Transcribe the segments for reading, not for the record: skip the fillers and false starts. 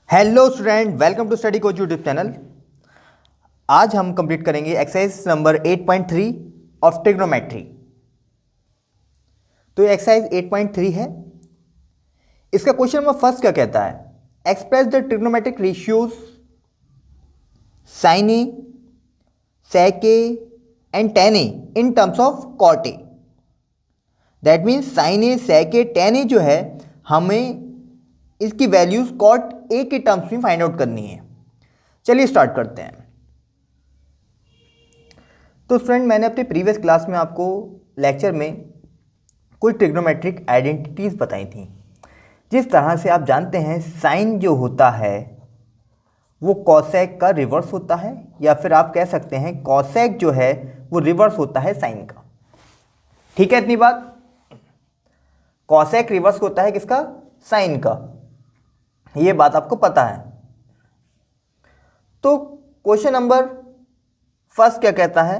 Hello student, welcome to study coach YouTube channel. आज हम complete करेंगे एक्सरसाइज नंबर 8.3 ऑफ ट्रिग्नोमेट्री। तो ये एक्सरसाइज 8.3 है। इसका क्वेश्चन नंबर फर्स्ट क्या कहता है? Express the trigonometric ratios sin A, sec A and tan A in terms of cot A. That means sin A, sec A, tan A जो है हमें इसकी वैल्यूज कॉट ए के टर्म्स में find out करनी है। चलिए स्टार्ट करते हैं। तो फ्रेंड, मैंने अपने प्रीवियस क्लास में आपको लेक्चर में कुछ ट्रिग्नोमेट्रिक आइडेंटिटीज बताई थी। जिस तरह से आप जानते हैं साइन जो होता है वो कॉसेक का रिवर्स होता है, या फिर आप कह सकते हैं कॉसेक जो है वो रिवर्स होता है साइन का। ठीक है, इतनी बात। कॉसेक रिवर्स होता है किसका? साइन का। ये बात आपको पता है। तो क्वेश्चन नंबर फर्स्ट क्या कहता है?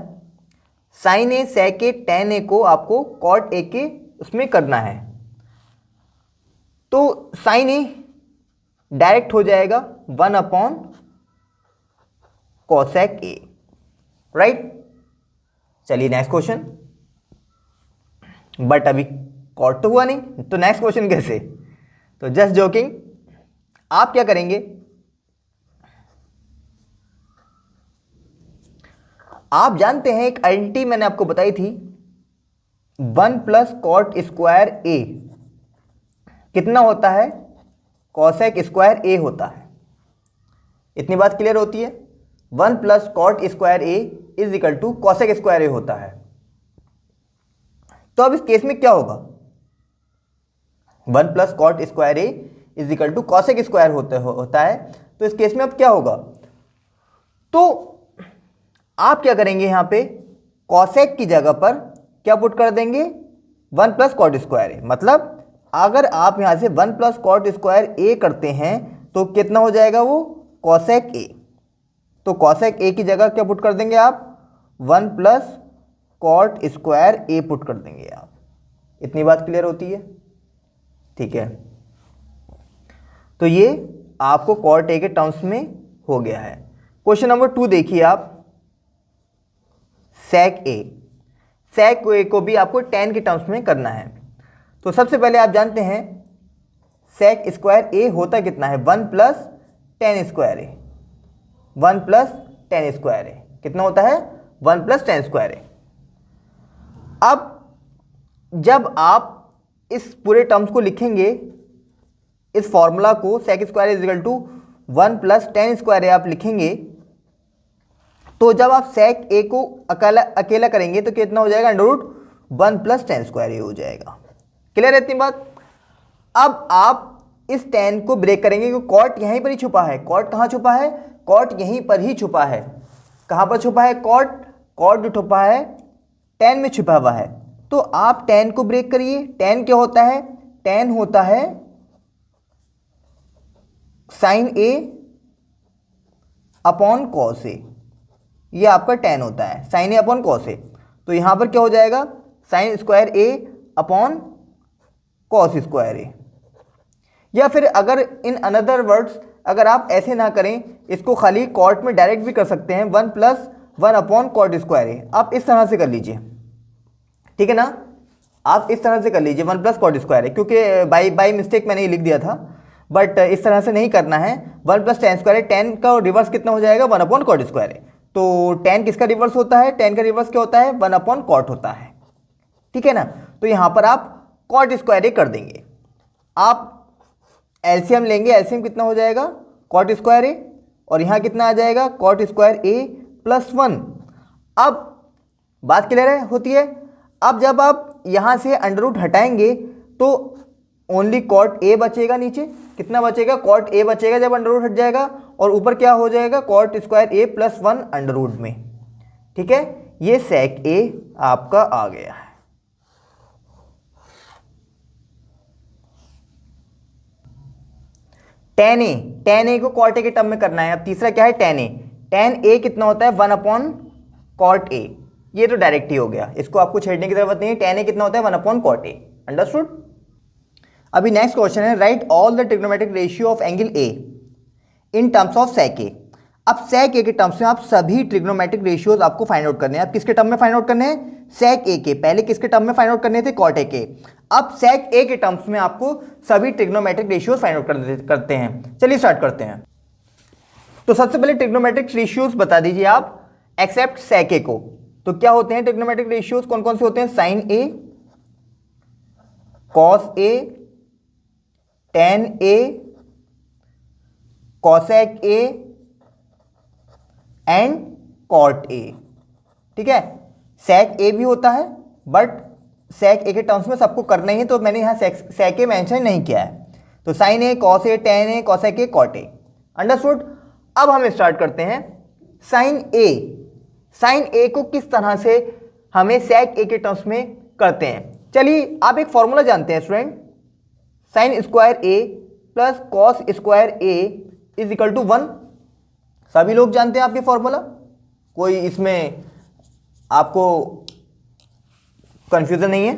Sign A, sec A, tan ए को आपको कॉट ए के उसमें करना है। तो साइन ए डायरेक्ट हो जाएगा 1 अपॉन कॉसेक ए, राइट। चलिए नेक्स्ट क्वेश्चन। बट अभी कॉट तो हुआ नहीं, तो नेक्स्ट क्वेश्चन कैसे? तो जस्ट जोकिंग। आप क्या करेंगे? आप जानते हैं एक आइडेंटिटी मैंने आपको बताई थी, 1 प्लस कॉट स्क्वायर ए कितना होता है? कॉसेक स्क्वायर ए होता है। इतनी बात क्लियर होती है? 1 plus cot square A is equal to cosec square A होता है। तो अब इस केस में क्या होगा? 1 plus cot square A is equal to cosec square होता है। तो इस केस में अब क्या होगा? तो आप क्या करेंगे? यहां पे कॉसेक की जगह पर क्या पुट कर देंगे? 1 प्लस कॉट स्क्वायर ए। मतलब अगर आप यहां से 1 प्लस कॉट स्क्वायर ए करते हैं तो कितना हो जाएगा वो? कॉसेक ए। तो कॉसेक ए की जगह क्या पुट कर देंगे आप? 1 प्लस कॉट स्क्वायर ए पुट कर देंगे आप। इतनी बात क्लियर होती है? ठीक है। तो ये आपको कॉट ए के टर्म्स में हो गया है। क्वेश्चन नंबर 2 देखिए आप। सेक ए, सेक ए को भी आपको टेन के टर्म्स में करना है। तो सबसे पहले आप जानते हैं सेक स्क्वायर ए होता कितना है? 1 plus tan square A. 1 plus tan square ए कितना होता है? 1 प्लस टेन स्क्वायर ए। अब जब आप इस पूरे टर्म्स को लिखेंगे, इस फॉर्मूला को sec square is equal to 1 plus tan square A आप लिखेंगे, तो जब आप सेक ए को अकेला करेंगे तो कितना हो जाएगा? Under root 1 plus tan square A हो जाएगा। क्लियर है इतनी बात? अब आप इस टेन को ब्रेक करेंगे क्योंकि कॉट यहीं पर ही छुपा है। कॉट कहाँ छुपा है? कॉट यहीं पर ही छुपा है। कहाँ पर छुपा है कॉट जो छुपा है टेन में छुपा हुआ है। तो आप टेन को ब्रेक करिए। टेन क्या होता है? टेन होता है साइन ए अपॉन कॉस ए। ये आपका टेन होता है, sign A upon cos A. तो यहां पर क्या हो जाएगा? Sign square A upon cos square ए। या फिर अगर इन अनदर वर्ड्स अगर आप ऐसे ना करें, इसको खाली कॉट में डायरेक्ट भी कर सकते हैं, 1 plus 1 upon cot square A. आप इस तरह से कर लीजिए, ठीक है ना? आप इस तरह से कर लीजिए 1 प्लस कॉट स्क्वायर ए, क्योंकि बाई मिस्टेक मैंने ये लिख दिया था, बट इस तरह से नहीं करना है। 1 प्लस टेन स्क्वायर ए, टेन का रिवर्स कितना हो जाएगा? 1 अपॉन कॉट स्क्वायर ए। तो टेन किसका रिवर्स होता है? टेन का रिवर्स क्या होता है? 1 अपॉन कॉट होता है, ठीक है ना? तो यहां पर आप कॉट स्क्वायर ए कर देंगे। आप एलसीएम लेंगे, एलसीएम कितना हो जाएगा? कॉट स्क्वायर ए, और यहां कितना आ जाएगा? Cot square A plus 1। अब बात क्लियर है होती है? अब जब आप यहां से अंडर रूट हटाएंगे तो ओनली कॉट ए बचेगा। नीचे कितना बचेगा? कॉट ए बचेगा जब अंडर रूट हट जाएगा, और ऊपर क्या हो जाएगा? Cot square A plus 1 under root में। ठीक है, ये सेक ए आपका आ गया है। टेन ए को कॉट ए के टर्म में करना है। अब तीसरा क्या है? टेन ए। टेन ए कितना होता है? 1 अपॉन कॉट ए। ये तो डायरेक्ट ही हो गया, इसको आपको छेड़ने की जरूरत नहीं है। टेन ए कितना होता है? 1 अपॉन कॉट ए। अंडरस्टूड? अभी नेक्स्ट क्वेश्चन है, right all the trigonometric ratio of angle A in terms of sec a। अब sec a के टर्म्स में आप सभी ट्रिग्नोमेट्रिक रेशियोज आपको फाइंड आउट करने हैं। आप किसके टर्म में फाइंड आउट करने हैं? sec a के। पहले किसके टर्म में फाइंड आउट करने थे? cot a के। अब sec a के टर्म्स में आपको सभी ट्रिग्नोमेट्रिक रेशियोज फाइंड आउट करते हैं। चलिए स्टार्ट करते हैं। तो सबसे पहले ट्रिग्नोमेट्रिक रेशियोज बता दीजिए आप एक्सेप्ट sec a को। तो क्या होते हैं ट्रिग्नोमेट्रिक रेशियोज? कौन कौन से होते हैं? sin a, cos a, tan a, cosec a and cot a। ठीक है, sec a भी होता है बट sec a के टर्म्स में सबको करना ही है, तो मैंने यहां sec a मेंशन नहीं किया है। तो sin a, cos a, tan a, cosec a, cot a। Understood. अब हम स्टार्ट करते हैं sin a। sin a को किस तरह से हमें sec a के टर्म्स में करते हैं? चलिए आप एक फॉर्मूला जानते हैं student, sin square a plus cos square a is equal to 1। सभी लोग जानते हैं आप ये फॉर्मूला, कोई इसमें आपको कंफ्यूजन नहीं है।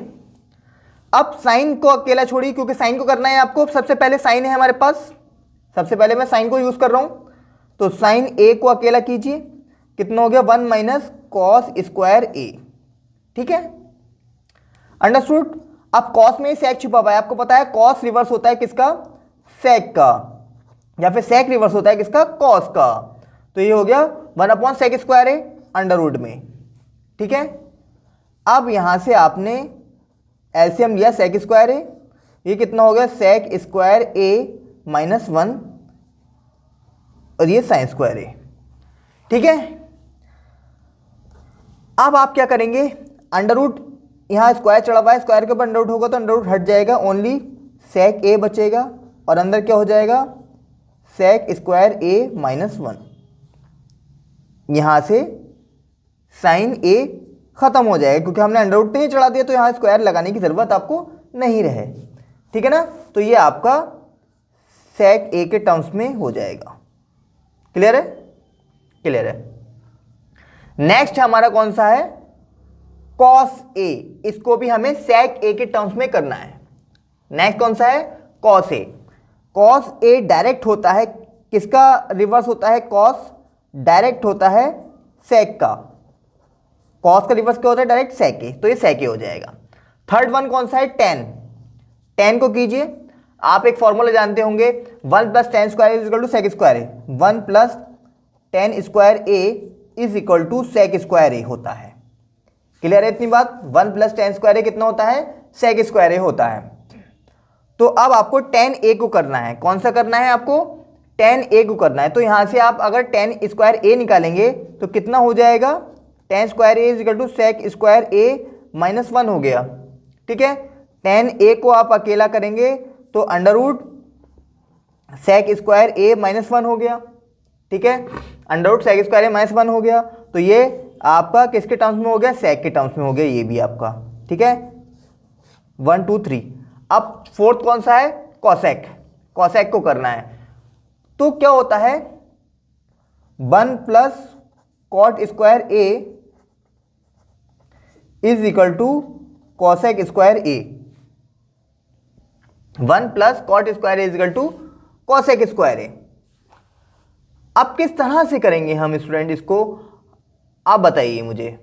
अब साइन को अकेला छोड़िए, क्योंकि साइन को करना है आपको। सबसे पहले साइन है हमारे पास, सबसे पहले मैं साइन को यूज कर रहा हूं। तो साइन ए को अकेला कीजिए, कितना हो गया? 1 माइनस कॉस स्क्वायर ए। ठीक है, अंडरस्टूड। अब कॉस में सेक छुपा हुआ है, आपको पता है कॉस रिवर्स होता है किसका? सेक का, या फिर सेक रिवर्स होता है किसका? कॉस का। तो ये हो गया 1 अपॉन सेक स्क्वायर ए अंडर रूट में। ठीक है, अब यहां से आपने एलसीएम लिया सेक स्क्वायर ए, ये कितना हो गया? सेक स्क्वायर ए माइनस 1 और ये साइन स्क्वायर ए। ठीक है, अब आप क्या करेंगे? अंडर रूट, यहां स्क्वायर चढ़ा हुआ है, स्क्वायर के ऊपर अंडर रूट होगा तो अंडर रूट हट जाएगा, ओनली सेक ए बचेगा और अंदर क्या हो जाएगा? सेक स्क्वायर ए माइनस 1। यहां से साइन ए खत्म हो जाएगा क्योंकि हमने अंडर रूट नहीं चढ़ा दिया, तो यहां स्क्वायर लगाने की जरूरत आपको नहीं रहे। ठीक है ना, तो ये आपका सेक ए के टर्म्स में हो जाएगा। क्लियर है? क्लियर है। नेक्स्ट हमारा कौन सा है? कॉस ए। इसको भी हमें सेक ए के टर्म्स में करना है। नेक्स्ट कौन सा है? कॉस ए। कॉस ए डायरेक्ट होता है किसका? रिवर्स होता है कॉस, डायरेक्ट होता है सेक का। कॉस का रिवर्स क्या होता है? डायरेक्ट सेक ए, तो ये सेक ए हो जाएगा। थर्ड वन कौन सा है? टेन। टेन को कीजिए, आप एक फॉर्मूला जानते होंगे, 1 plus tan square is equal to sec square A. 1 plus tan square A is equal to sec square A होता है। क्लियर है इतनी बात? 1 प्लस टेन स्क्वायर ए कितना होता है? सेक स्क्वायर ए होता है। तो अब आपको टेन ए को करना है। कौन सा करना है आपको? टेन ए को करना है। तो यहां से आप अगर टेन स्क्वायर ए निकालेंगे तो कितना हो जाएगा? Tan square A is equal to sec square A minus 1 हो गया। ठीक है, टेन ए को आप अकेला करेंगे तो under root sec square A minus 1 हो गया। ठीक है, under root sec square A minus 1 हो गया। तो ये आपका किसके टर्म्स में हो गया? सेक के टर्म्स में हो गया ये भी आपका। ठीक है, 1 2 3। अब फोर्थ कौन सा है? कॉसेक। कॉसेक को करना है। तो क्या होता है? 1 plus cot square A is equal to cosec square A. 1 plus cot square A is equal to cosec square A. अब किस तरह से करेंगे हम स्टूडेंट इसको, आप बताइए मुझे।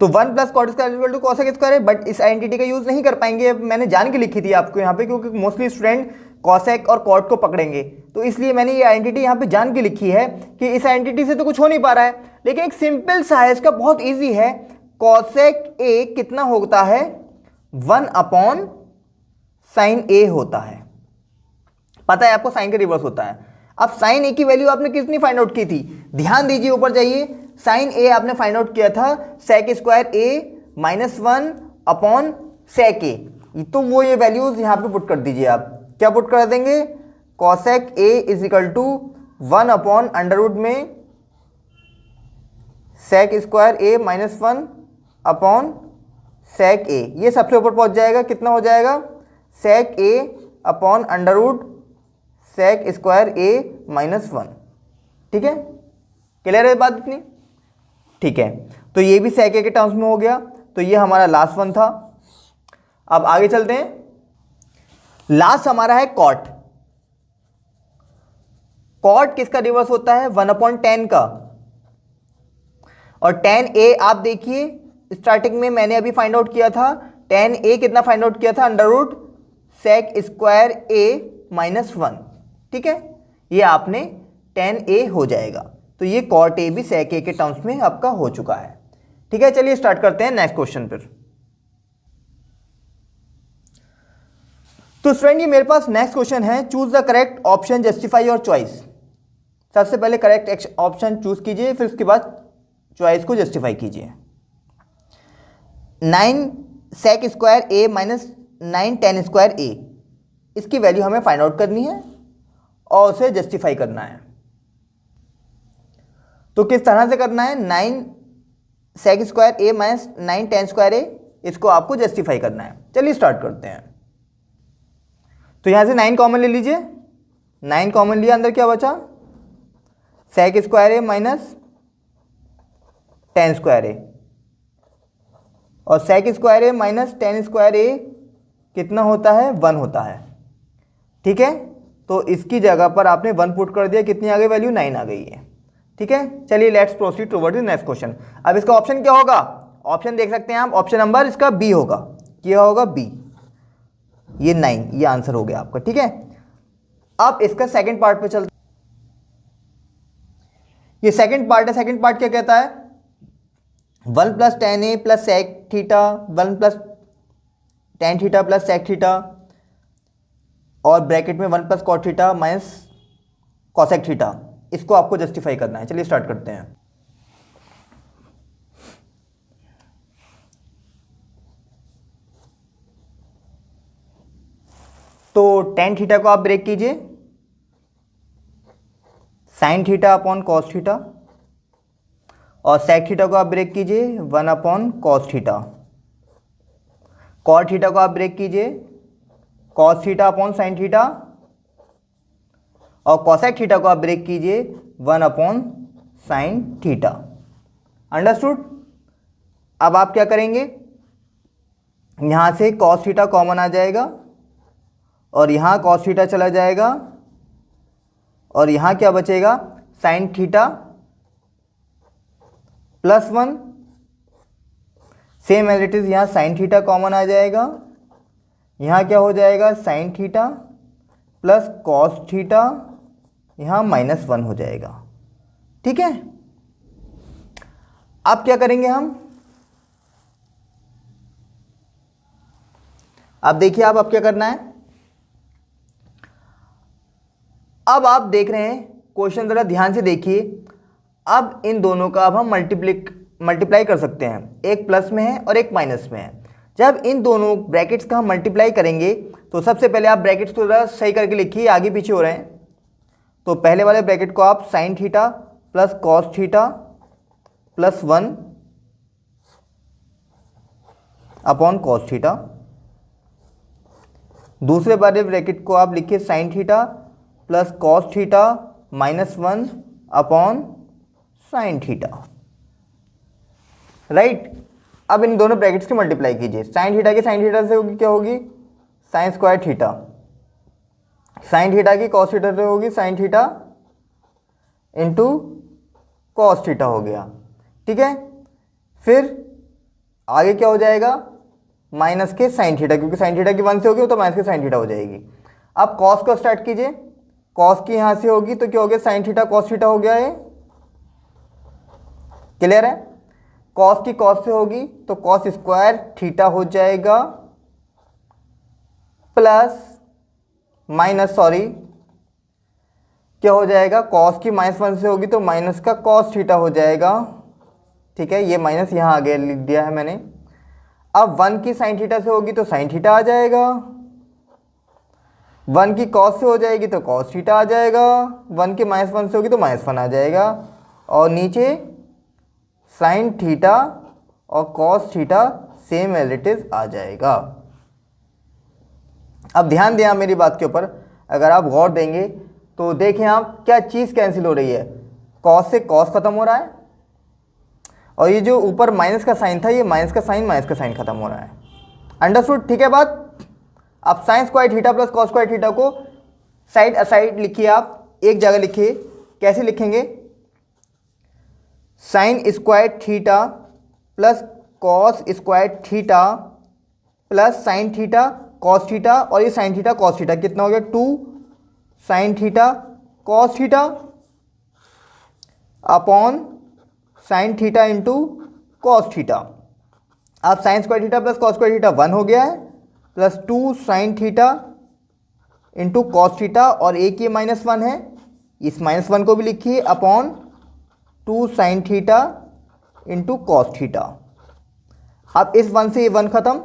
तो 1 plus cot square is equal to cosec square है, बट इस आइडेंटिटी का यूज नहीं कर पाएंगे। मैंने जान के लिखी थी आपको यहाँ पे, क्योंकि मोस्टली स्टूडेंट कॉसेक और कॉट को पकड़ेंगे, तो इसलिए मैंने ये आइडेंटिटी यहाँ पे जान के लिखी है कि इस आइडेंटिटी से तो कुछ हो नहीं पा रहा है। लेकिन एक सिंपल सा है, इसका बहुत ईजी है। कॉसेक ए कितना होता है? 1 अपॉन साइन ए होता है। पता है आपको साइन का रिवर्स होता है। अब साइन ए की वैल्यू आपने कितनी फाइंड आउट की थी? ध्यान दीजिए, ऊपर जाइए। साइन ए आपने फाइंड आउट किया था सेक square A minus 1 upon sec A. तो वो ये वैल्यूज यहाँ पे पुट कर दीजिए। आप क्या पुट कर देंगे? Cosec A is equal to 1 upon under root में sec square A minus 1 upon sec A. ये सबसे ऊपर पहुंच जाएगा, कितना हो जाएगा? Sec A upon under root sec square A minus 1। ठीक है, क्लियर है बात इतनी? ठीक है, तो ये भी सेक ए के टर्म्स में हो गया। तो ये हमारा लास्ट वन था। अब आगे चलते हैं। लास्ट हमारा है कॉट। कॉट किसका रिवर्स होता है, 1/10 का। और tan a आप देखिए स्टार्टिंग में मैंने अभी फाइंड आउट किया था, tan a कितना फाइंड आउट किया था, √sec² a - 1। ठीक है, ये आपने tan a हो जाएगा। तो ये cot a भी sec a के टर्म्स में आपका हो चुका है। ठीक है, चलिए स्टार्ट करते हैं नेक्स्ट क्वेश्चन पर। तो स्टूडेंट ये मेरे पास नेक्स्ट क्वेश्चन है, choose the correct option, justify your choice. सबसे पहले करेक्ट ऑप्शन चूज कीजिए, फिर उसके बाद चॉइस को जस्टिफाई कीजिए। 9 sec² a - 9 tan² a, इसकी वैल्यू हमें फाइंड आउट करनी है और उसे जस्टिफाई करना है। तो किस तरह से करना है, 9 sec² a - 9 tan² a, इसको आपको जस्टिफाई करना है। चलिए स्टार्ट करते हैं। तो यहां से 9 कॉमन ले लीजिए, 9 कॉमन लिया, अंदर क्या बचा, sec² a - tan² a, और sec² a - tan² a कितना होता है, 1 होता है। ठीक है, तो इसकी जगह पर आपने 1 पुट कर दिया, कितनी आ गई वैल्यू, 9 आ गई है। ठीक है, चलिए let's proceed toward the next question. अब इसका ऑप्शन क्या होगा, ऑप्शन देख सकते हैं आप, ऑप्शन नंबर इसका बी होगा। क्या होगा, बी, ये 9, ये आंसर हो गया आपका। ठीक है, अब इसका सेकंड पार्ट पे चलते, ये सेकंड पार्ट है। सेकंड पार्ट क्या कहता है, 1 + tan a + sec theta, 1 + tan theta + sec theta, और ब्रैकेट में 1 + cot थीटा - cosec थीटा, इसको आपको जस्टिफाई करना है। चलिए स्टार्ट करते हैं। तो tan थीटा को आप ब्रेक कीजिए, sin theta upon cos theta, और sec थीटा को आप ब्रेक कीजिए 1/cos थीटा, cot थीटा को आप ब्रेक कीजिए cos theta upon sin theta, और cosec थीटा को आप ब्रेक कीजिए 1/sin थीटा। अंडरस्टूड। अब आप क्या करेंगे, यहां से cos थीटा कॉमन आ जाएगा, और यहां cos थीटा चला जाएगा, और यहां क्या बचेगा, sin theta +1, same as it is, यहां sin थीटा कॉमन आ जाएगा, यहां क्या हो जाएगा, sin theta plus cos theta, यहां -1 हो जाएगा। ठीक है, अब क्या करेंगे हम, अब देखिए अब क्या करना है। अब आप देख रहे हैं क्वेश्चन, जरा ध्यान से देखिए। अब इन दोनों का अब हम मल्टीप्लाई कर सकते हैं, एक प्लस में है और एक माइनस में है। जब इन दोनों ब्रैकेट्स का हम मल्टीप्लाई करेंगे, तो सबसे पहले आप ब्रैकेट्स को जरा सही करके लिखिए, आगे पीछे हो रहे हैं। तो पहले वाले ब्रैकेट को आप sin theta plus cos theta plus 1 upon cos theta, दूसरे वाले ब्रैकेट को आप लिखिए sin theta plus cos theta -1 upon sin theta. Right, अब इन दोनों ब्रैकेट्स की मल्टीप्लाई कीजिए, sin थीटा की sin थीटा से होगी क्या होगी, sin² थीटा, sin थीटा की cos थीटा से होगी sin theta into cos theta हो गया। ठीक है, फिर आगे क्या हो जाएगा, माइनस के sin थीटा, क्योंकि sin थीटा की 1 से होगी तो माइनस के sin थीटा हो जाएगी। अब cos को स्टार्ट कीजिए, cos की यहां से होगी तो क्या हो गया, sin थीटा cos थीटा हो गया, ये क्लियर है। cos की cos से होगी तो cos² थीटा हो जाएगा, प्लस माइनस, सॉरी क्या हो जाएगा, cos की -1 से होगी तो माइनस का cos थीटा हो जाएगा। ठीक है, ये माइनस यहाँ आगे लिख दिया है मैंने। अब 1 की sin थीटा से होगी तो sin थीटा आ जाएगा, 1 की cos से हो जाएगी तो cos थीटा आ जाएगा, 1 की -1 से होगी तो -1 आ जाएगा, और नीचे sin थीटा और cos theta same as it is आ जाएगा। अब ध्यान दें आप मेरी बात के ऊपर, अगर आप गौर देंगे तो देखें आप क्या चीज़ कैंसिल हो रही है, cos से cos खत्म हो रहा है, और ये जो ऊपर माइनस का साइन था, ये माइनस का साइन खत्म हो रहा है। अंडरस्टूड। ठीक है बात। अब sin² theta plus cos² theta को साइड असाइड लिखिए आप, एक जगह लिखिए, कैसे लिखेंगे, sign square theta plus cos square theta plus sign theta cos theta, और ये साइन थीटा कॉस थीटा कितना हो गया, 2 sin theta cos theta upon sign theta into cos theta. अब sin square theta plus cos square theta 1 हो गया है, plus 2 sin theta into cos theta, और एक ये -1 है, इस -1 को भी लिखिए, upon 2 sin theta into cos theta. अब इस 1 से ये 1 खत्म,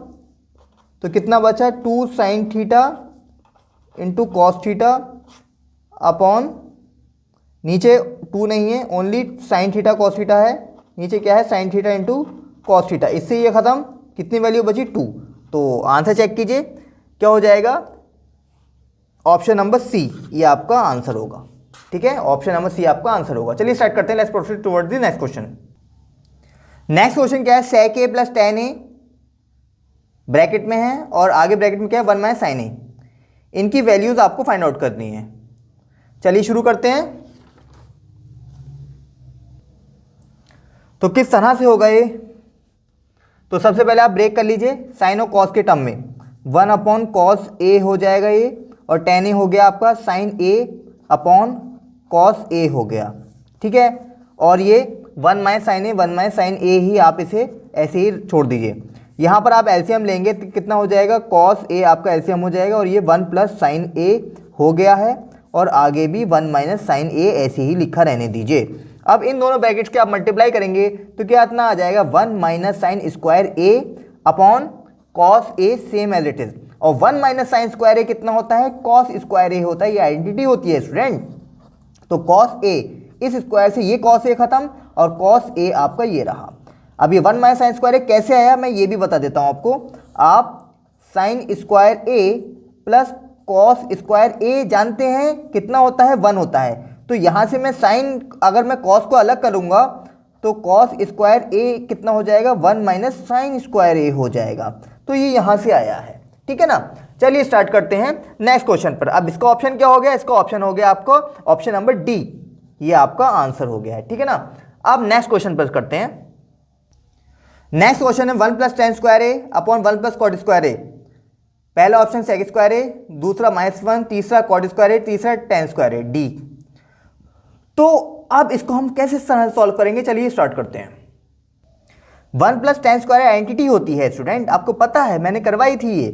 तो कितना बचा, 2 sin theta into cos theta upon, नीचे 2 नहीं है, only sign theta cos theta है, नीचे क्या है, sign theta into cos theta. इससे ये खत्म, कितनी वैल्यू बची, 2। तो आंसर चेक कीजिए, क्या हो जाएगा, ऑप्शन नंबर सी ये आपका आंसर होगा। ठीक है, ऑप्शन नंबर सी आपका आंसर होगा। चलिए स्टार्ट करते हैं, let's proceed towards the next question. Next question क्या है, sec a plus tan a bracket में है, और आगे ब्रैकेट में क्या है, 1 माइनस साइन a। इनकी वैल्यूज आपको फाइंड आउट करनी है। चलिए शुरू करते हैं। तो किस तरह से होगा ये, तो सबसे पहले आप ब्रेक कर लीजिए, साइन और कॉस के टर्म में 1 अपॉन कॉस ए हो जाएगा ये, और tan a हो गया आपका sine a upon cos a हो गया। ठीक है, और ये 1 minus sine a 1 minus sine a ही आप इसे ऐसे ही छोड़ दीजिए। यहाँ पर आप एलसीएम लेंगे तो कितना हो जाएगा, कॉस a आपका एलसीएम हो जाएगा, और ये 1 प्लस साइन a हो गया है, और आगे भी 1 माइनस साइन a ऐसे ही लिखा रहने दीजिए। अब इन दोनों ब्रैकेट्स के आप मल्टीप्लाई करेंगे तो क्या इतना आ जाएगा, 1 minus sine square a upon cos a same as it is, और 1 माइनस साइन स्क्वायर a कितना होता है, कॉस स्क्वायर a होता है, ये आइडेंटिटी होती है स्टूडेंट। तो कॉस a, इस स्क्वायर से ये कॉस a खत्म, और कॉस a आपका ये रहा। अब ये 1 माइनस साइन स्क्वायर a कैसे आया, मैं ये भी बता देता हूँ आपको। आप sign square a plus cos square a जानते हैं कितना होता है, 1 होता है। तो यहाँ से मैं साइन, अगर मैं कॉस को अलग करूँगा तो कॉस स्क्वायर a कितना हो जाएगा, 1 माइनस साइन स्क्वायर a हो जाएगा। तो ये यहाँ से आया है। ठीक है ना, चलिए स्टार्ट करते हैं नेक्स्ट क्वेश्चन पर। अब इसका ऑप्शन क्या हो गया, इसका ऑप्शन हो गया आपको ऑप्शन नंबर डी, ये आपका आंसर हो गया है। ठीक है ना, अब नेक्स्ट क्वेश्चन पर करते हैं। नेक्स्ट क्वेश्चन है 1 plus tan square A upon 1 plus cot square ए। पहला ऑप्शन सेक स्क्वायर ए, दूसरा -1, तीसरा कॉट स्क्वायर ए, तीसरा टेन स्क्वायर ए, डी। तो अब इसको हम कैसे सॉल्व करेंगे, चलिए स्टार्ट करते हैं। 1 प्लस टेन स्क्वायर आइडेंटिटी होती है स्टूडेंट, आपको पता है, मैंने करवाई थी ये।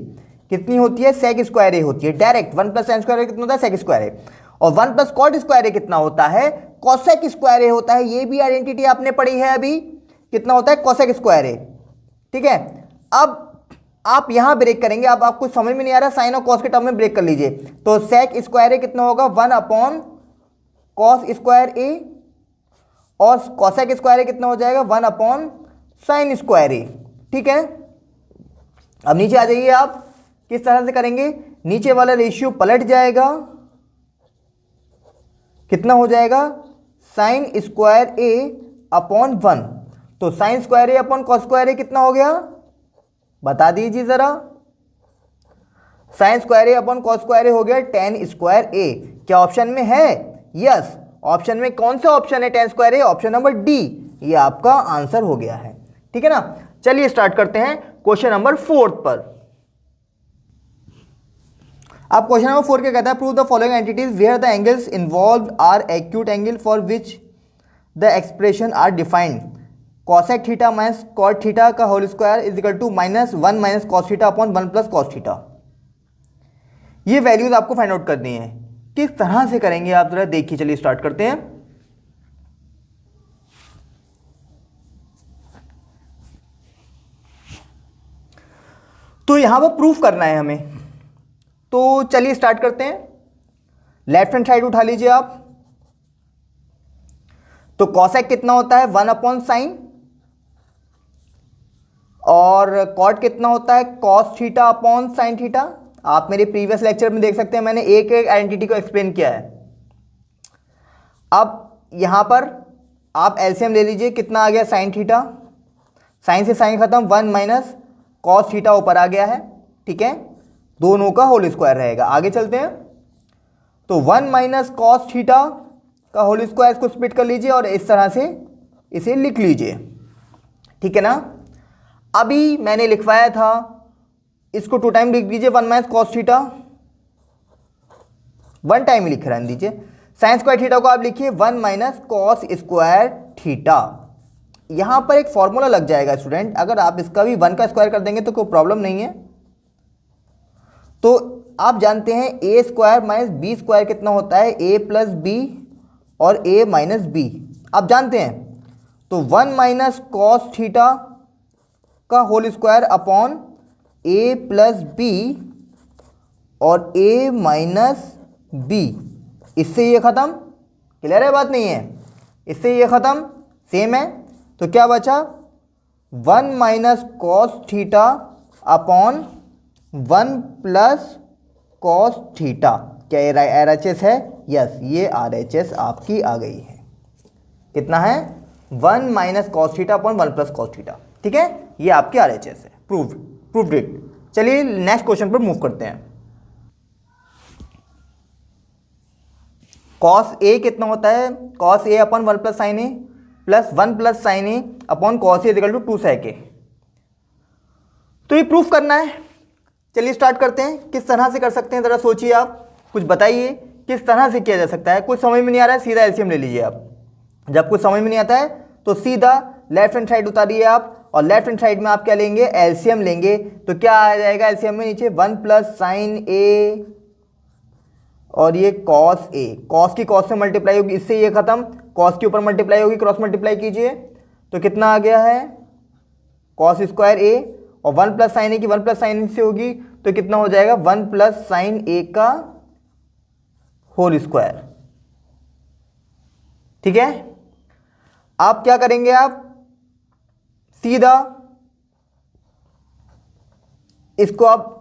कितनी होती है, सेक स्क्वायर ए होती है डायरेक्ट। 1 प्लस टेन स्क्वायर ए कितना होता है, सेक स्क्वायर ए, और 1 प्लस कॉट स्क्वायर ए कितना होता है, कॉसेक स्क्वायर ए होता है। ये भी आइडेंटिटी आपने पढ़ी है अभी, कितना होता है, कॉसेक स्क्वायर ए। ठीक है, अब आप यहां ब्रेक करेंगे। अब आपको समझ में नहीं आ रहा, साइन और कॉस के टर्म में ब्रेक कर लीजिए। तो सेक स्क्वायर ए कितना होगा, 1 अपॉन कॉस स्क्वायर ए, और कॉसेक स्क्वायर ए कितना हो जाएगा, 1 अपॉन साइन स्क्वायर ए। ठीक है, अब नीचे आ जाइए। आप किस तरह से करेंगे, नीचे वाला रेशियो पलट जाएगा, कितना हो जाएगा, साइन स्क्वायर ए अपॉन 1। तो sign square A upon cos square ए कितना हो गया, बता दीजिए जरा। Sign square A upon cos square A हो गया टेन स्क्वायर ए। क्या ऑप्शन में है, यस। ऑप्शन में कौन सा ऑप्शन है, टेन स्क्वायर ए, ऑप्शन नंबर डी, ये आपका आंसर हो गया है। ठीक है ना, चलिए स्टार्ट करते हैं क्वेश्चन नंबर 4 पर। अब क्वेश्चन नंबर 4 क्या कहता है, prove the following identities where the angles involved are acute angle for which the expression are defined. Cosec theta minus cot theta का whole square is equal to -1 minus cos theta upon 1 plus cos theta. ये values आपको find out करनी है। किस तरह से करेंगे आप जरा देखिए, चलिए स्टार्ट करते हैं। तो यहां पर प्रूफ करना है हमें, तो चलिए स्टार्ट करते हैं। लेफ्ट हैंड साइड उठा लीजिए आप। तो कॉसेक कितना होता है, 1 अपॉन साइन, और कॉट कितना होता है, cos theta upon sine theta. आप मेरे प्रीवियस लेक्चर में देख सकते हैं, मैंने एक एक आइडेंटिटी को एक्सप्लेन किया है। अब यहां पर आप एलसीएम ले लीजिए, कितना आ गया, साइन थीटा, साइन से साइन खत्म, 1 माइनस कॉस थीटा ऊपर आ गया है। ठीक है, दोनों का होल स्क्वायर रहेगा। आगे चलते हैं। तो 1 माइनस कॉस थीटा का होल स्क्वायर, इसको स्प्लिट कर लीजिए और इस तरह से इसे लिख लीजिए, ठीक है ना। अभी मैंने लिखवाया था, इसको 2 टाइम लिख दीजिए, 1 माइनस कॉस थीटा, 1 टाइम ही लिख रहने दीजिए। साइन स्क्वायर थीटा को आप लिखिए 1 माइनस कॉस स्क्वायर थीटा। यहां पर एक फॉर्मूला लग जाएगा स्टूडेंट, अगर आप इसका भी 1 का स्क्वायर कर देंगे तो कोई प्रॉब्लम नहीं है। तो आप जानते हैं ए स्क्वायर माइनस बी स्क्वायर कितना होता है, ए प्लस बी और ए माइनस बी, आप जानते हैं। तो 1 माइनस कॉस थीटा का होल स्क्वायर अपॉन ए प्लस बी और ए माइनस बी, इससे ये खत्म, क्लियर है, बात नहीं है, इससे ये खत्म, सेम है। तो क्या बचा, 1 minus cos theta upon 1 plus cos theta. क्या ये RHS है? यस, ये RHS आपकी आ गई है। कितना है, 1 minus cos theta upon 1 plus cos theta, ठीक है, ये आपकी RHS है, प्रूव्ड इट। चलिए नेक्स्ट क्वेश्चन पर मूव करते हैं। कॉस ए कितना होता है, cos A upon 1 plus sine A plus 1 plus sine A upon cos A equal to 2 sec A. तो ये प्रूफ करना है। चलिए स्टार्ट करते हैं। किस तरह से कर सकते हैं ज़रा सोचिए, आप कुछ बताइए किस तरह से किया जा सकता है। कुछ समझ में नहीं आ रहा है, सीधा एलसीएम ले लीजिए आप। जब कुछ समझ में नहीं आता है तो सीधा लेफ्ट हैंड साइड उतारिए आप, और लेफ्ट हैंड साइड में आप क्या लेंगे, एलसीएम लेंगे। तो क्या आ जाएगा एलसीएम में, नीचे 1 प्लस साइन ए और ये कॉस ए, कॉस की कॉस से मल्टीप्लाई होगी, इससे ये खत्म, कॉस के ऊपर मल्टीप्लाई होगी, क्रॉस मल्टीप्लाई कीजिए तो कितना आ गया है, कॉस स्क्वायर ए, और 1 प्लस साइन ए की 1 प्लस साइन ए से होगी तो कितना हो जाएगा, 1 प्लस साइन ए का होल स्क्वायर, ठीक है। आप क्या करेंगे, आप सीधा इसको आप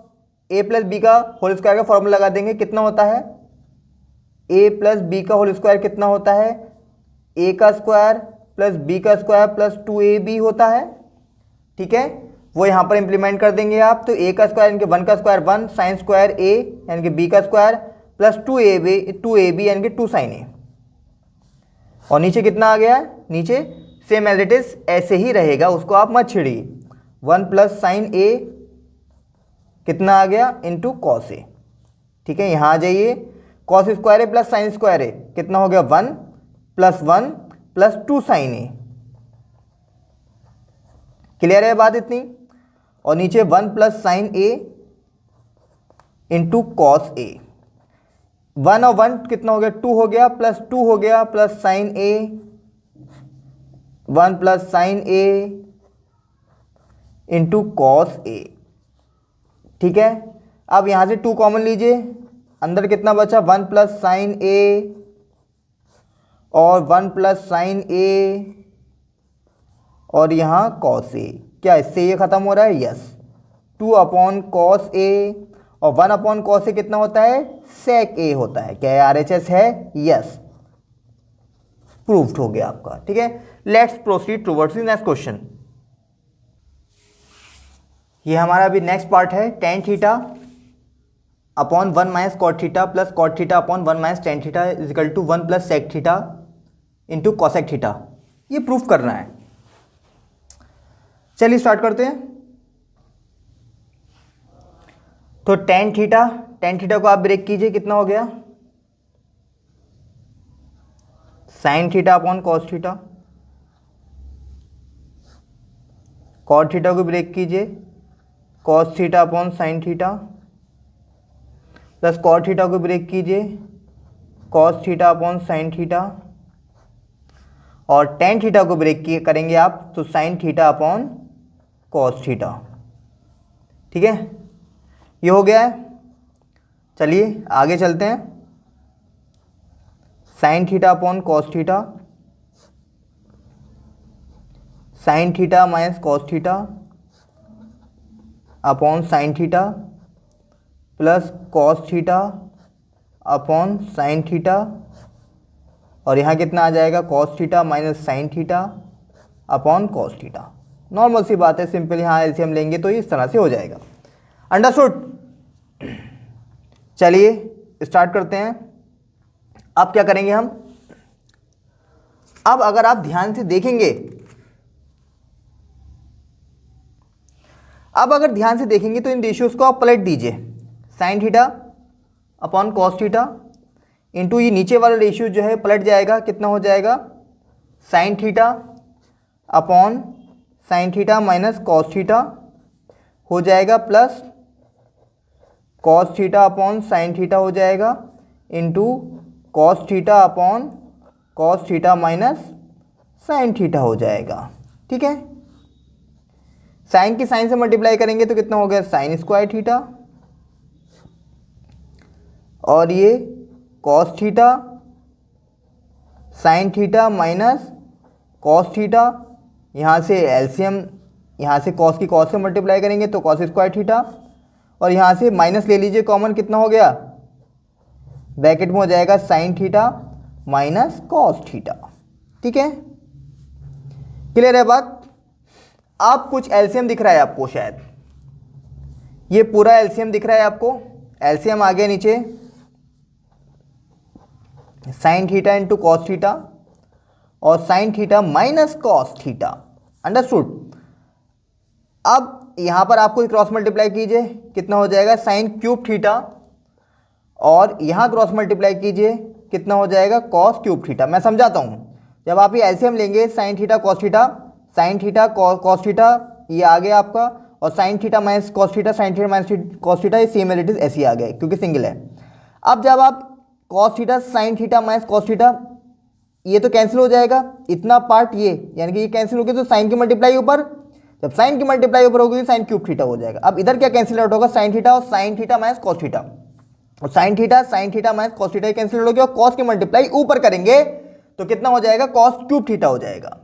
ए प्लस बी का होल स्क्वायर का फॉर्मूला लगा देंगे। कितना होता है, ए प्लस बी का होल स्क्वायर कितना होता है, ए का स्क्वायर प्लस बी का स्क्वायर प्लस 2ab होता है, ठीक है। वो यहाँ पर इंप्लीमेंट कर देंगे आप। तो ए का स्क्वायर यानी कि 1 का स्क्वायर 1 साइन स्क्वायर ए यानी कि बी का स्क्वायर प्लस 2ab यानी कि 2 साइन ए, और नीचे कितना आ गया, नीचे सेम एज इट इज ऐसे ही रहेगा, उसको आप मत छिड़िए। 1 प्लस साइन ए कितना आ गया इंटू कॉस ए, ठीक है। यहाँ आ जाइए, cos square A plus sign square ए कितना हो गया, 1 प्लस 2 साइन ए, क्लियर है बात इतनी। और नीचे 1 plus sine A into cos A, 1 और 1 कितना हो गया, 2 हो गया, प्लस 2 हो गया, plus sine A, 1 plus sine A into cos A, ठीक है। अब यहां से 2 कॉमन लीजिए, अंदर कितना बचा, 1 प्लस साइन ए और 1 प्लस साइन ए और यहाँ कॉस ए, क्या इससे ये खत्म हो रहा है, यस। 2 अपॉन कॉस ए और 1 अपॉन कॉस ए कितना होता है, सेक ए होता है। क्या ये RHS है, यस, प्रूव्ड हो गया आपका, ठीक है। Let's proceed towards the next question. ये हमारा अभी नेक्स्ट पार्ट है, tan theta upon 1 minus cot theta plus cot theta upon 1 minus tan theta is equal to 1 plus sec theta into cosec theta. ये प्रूफ करना है। चलिए start करते हैं। तो टेन थीटा को आप ब्रेक कीजिए, कितना हो गया, sign theta upon cos theta, cot theta को ब्रेक कीजिए, cos theta upon sign theta, plus cot theta को ब्रेक कीजिए, cos theta upon sign theta, और टेन थीटा को ब्रेक करेंगे आप तो sine theta upon cos theta, ठीक है। ये हो गया है। चलिए आगे चलते हैं। Sin theta upon cos theta, sin theta minus cos theta upon sign theta plus cos theta upon sign theta, और यहाँ कितना आ जाएगा, cos theta minus sin theta upon cos theta. Normal सी बात है, सिंपल। यहाँ एलसीएम लेंगे तो इस तरह से हो जाएगा। अंडरस्टूड। चलिए स्टार्ट करते हैं। अब क्या करेंगे हम, अब अगर आप ध्यान से देखेंगे, अब अगर ध्यान से देखेंगे तो इन रेशियोज को आप पलट दीजिए, sign theta upon cos theta into ये नीचे वाला रेशियो जो है पलट जाएगा, कितना हो जाएगा, sign theta upon sign theta minus cos theta हो जाएगा, plus cos theta upon sine theta हो जाएगा into cos theta upon cos theta minus sin theta हो जाएगा। ठीक है, साइन की साइन से मल्टीप्लाई करेंगे तो कितना हो गया, साइन स्क्वायर थीटा, और ये cos theta sin theta minus cos theta, यहाँ से एलसीएम, यहाँ से कॉस की कॉस से मल्टीप्लाई करेंगे तो कॉस स्क्वायर थीटा, और यहाँ से माइनस ले लीजिए कॉमन, कितना हो गया, ब्रैकेट में हो जाएगा sign theta minus cos theta. ठीक है, क्लियर है बात। आप कुछ एलसीएम दिख रहा है आपको, शायद ये पूरा एलसीएम दिख रहा है आपको, एलसीएम आ गया नीचे, sin theta into cos theta और sin theta minus cos theta, understood. अब यहां पर आपको क्रॉस मल्टीप्लाई कीजिए, कितना हो जाएगा, साइन क्यूब थीटा, और यहां क्रॉस मल्टीप्लाई कीजिए, कितना हो जाएगा, कॉस क्यूब थीटा। मैं समझाता हूं, जब आप ये एलसीएम लेंगे, sign theta cos theta, sin theta cos theta, ये आ गया आपका, और sin theta minus cos theta, sin theta minus cos theta, ये सेम एलिटीज ऐसे ही आ गए क्योंकि सिंगल है। अब जब आप cos theta sin theta minus cos theta, ये तो कैंसिल हो जाएगा, इतना पार्ट ये, यानी कि ये कैंसिल हो गया, तो साइन की मल्टीप्लाई ऊपर, जब साइन की मल्टीप्लाई ऊपर होगी साइन क्यूब थीटा हो जाएगा। अब इधर क्या कैंसिल आउट होगा, साइन थीटा और sin theta minus cos theta, और sin theta minus cos theta cancel हो गया, और कॉस की मल्टीप्लाई ऊपर करेंगे तो कितना हो जाएगा, कॉस क्यूब थीटा हो जाएगा।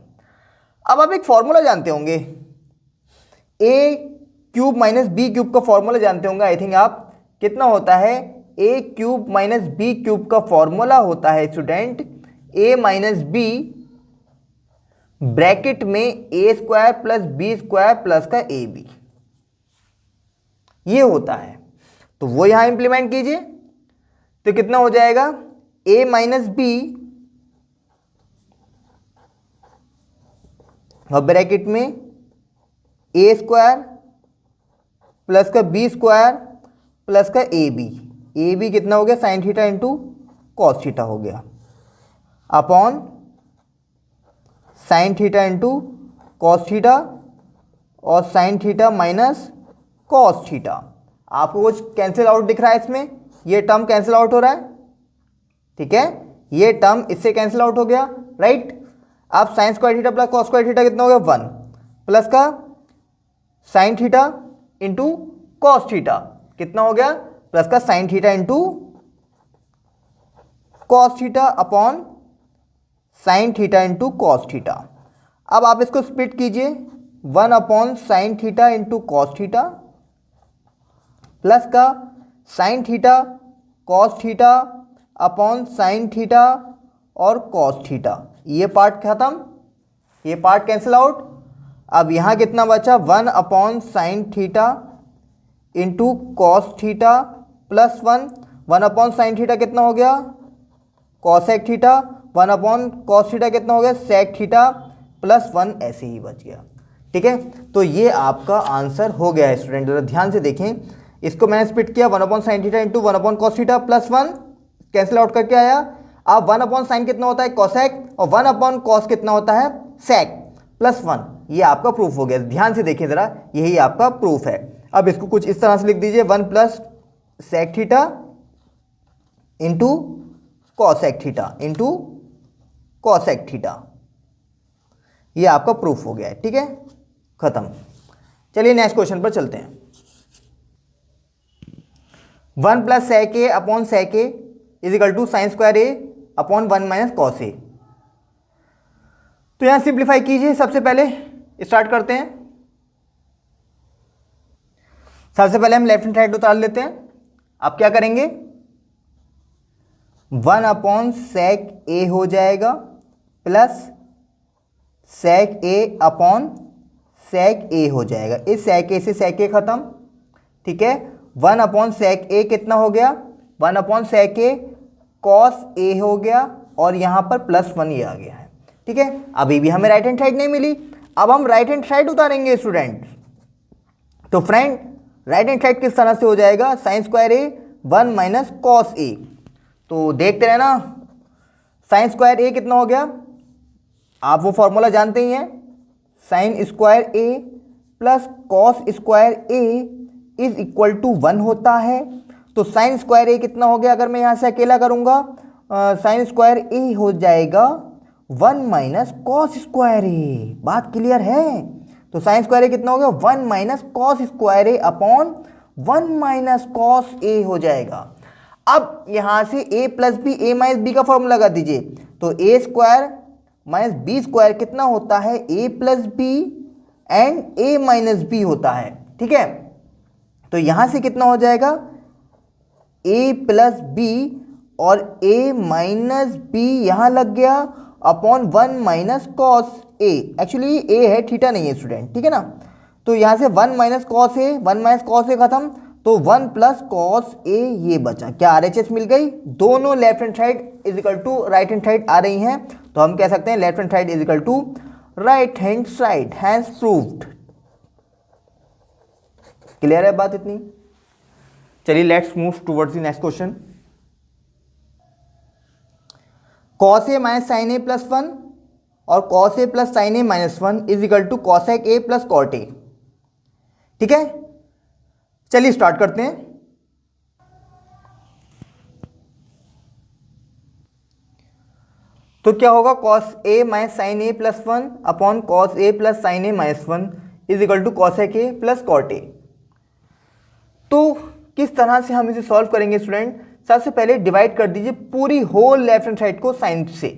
अब आप एक फॉर्मूला जानते होंगे, A cube minus B cube का फॉर्मूला जानते होंगे आई थिंक आप, कितना होता है, A cube minus B cube का फॉर्मूला होता है student, A minus B bracket में A square plus B square plus का ए बी, ये होता है। तो वो यहां इंप्लीमेंट कीजिए तो कितना हो जाएगा, ए माइनस बी और ब्रैकेट में ए स्क्वायर प्लस का बी स्क्वायर प्लस का ए बी कितना हो गया, sign theta into cos theta हो गया, upon sign theta into cos theta और sin theta minus cos theta. आपको कुछ कैंसिल आउट दिख रहा है इसमें, ये टर्म कैंसिल आउट हो रहा है, ठीक है, ये टर्म इससे कैंसिल आउट हो गया, राइट। अब sin square theta plus cos square theta कितना हो गया, 1 प्लस का sin theta into cos theta कितना हो गया, प्लस का sin theta into cos theta upon sign theta into cos theta. अब आप इसको स्प्लिट कीजिए, 1 upon sign theta into cos theta plus का sin theta cos theta upon sign theta और कॉस थीटा, ये पार्ट खत्म, ये पार्ट कैंसिल आउट। अब यहाँ कितना बचा, 1 upon sign theta into cos theta plus 1 upon sine theta कितना हो गया, cosec theta, 1 upon cos theta कितना हो गया, सेक थीटा प्लस 1, ऐसे ही बच गया। ठीक है, तो ये आपका आंसर हो गया है स्टूडेंट, जरा ध्यान से देखें, इसको मैंने स्प्लिट किया, 1 upon sign theta into 1 upon cos theta plus 1 cancel out करके आया। अब 1 अपॉन साइन कितना होता है, कॉसेक, और 1 अपॉन कॉस कितना होता है, सेक प्लस 1, ये आपका प्रूफ हो गया। ध्यान से देखिए जरा, यही आपका प्रूफ है। अब इसको कुछ इस तरह से लिख दीजिए, 1 plus sec theta into cosec theta into cosec theta, ये आपका प्रूफ हो गया है। ठीक है, खत्म। चलिए नेक्स्ट क्वेश्चन पर चलते हैं। 1 plus sec A upon sec A is equal to sin square A upon 1 minus cos A. तो यहां सिंप्लीफाई कीजिए, सबसे पहले स्टार्ट करते हैं। सबसे पहले हम लेफ्ट हैंड साइड उतार लेते हैं। अब क्या करेंगे, 1 अपॉन सेक ए हो जाएगा plus sec A upon sec ए हो जाएगा, इस सेक ए से सेक ए खत्म। ठीक है, 1 अपॉन सेक ए कितना हो गया, 1 upon sec A cos A हो गया और यहाँ पर +1 ये आ गया है। ठीक है, अभी भी हमें राइट हैंड साइड नहीं मिली, अब हम राइट हैंड साइड उतारेंगे स्टूडेंट। तो फ्रेंड राइट हैंड साइड किस तरह से हो जाएगा, sign square A 1 minus cos A. तो देखते रहे ना, साइन स्क्वायर ए कितना हो गया, आप वो फॉर्मूला जानते ही हैं, sine square A plus cos square A is equal to 1 होता है। तो साइन स्क्वायर ए कितना हो गया, अगर मैं यहाँ से अकेला करूँगा साइन स्क्वायर ए हो जाएगा 1 माइनस कॉस स्क्वायर ए। बात क्लियर है। तो साइन स्क्वायर ए कितना हो गया, 1 minus cos square A upon 1 minus cos A हो जाएगा। अब यहाँ से a plus B, A minus B का फॉर्मूला लगा दीजिए। तो A square minus B square कितना होता है, a plus B and a minus B होता है। ठीक है, तो यहाँ से कितना हो जाएगा, a प्लस बी और a माइनस बी यहाँ लग गया upon 1 minus cos A. Actually a है, थीटा नहीं है स्टूडेंट। ठीक है ना, तो यहाँ से 1 माइनस कॉस ए, 1 माइनस कॉस ए खत्म, तो 1 प्लस कॉस ए ये बचा। क्या RHS मिल गई, दोनों left hand side is equal to right hand side आ रही हैं। तो हम कह सकते हैं left hand side is equal to right hand side, hence proved. Clear है बात इतनी। चलिए let's move towards the next question. Cos A minus sine A plus 1 और cos A plus sine A minus 1 is equal to cosec A plus cot A. ठीक है, चलिए start करते हैं। तो क्या होगा, cos A minus sine A plus 1 upon cos A plus sine A minus 1 is equal to cosec A plus cot A. तो किस तरह से हम इसे सॉल्व करेंगे स्टूडेंट, सबसे पहले डिवाइड कर दीजिए पूरी होल लेफ्ट हैंड साइड को साइन से।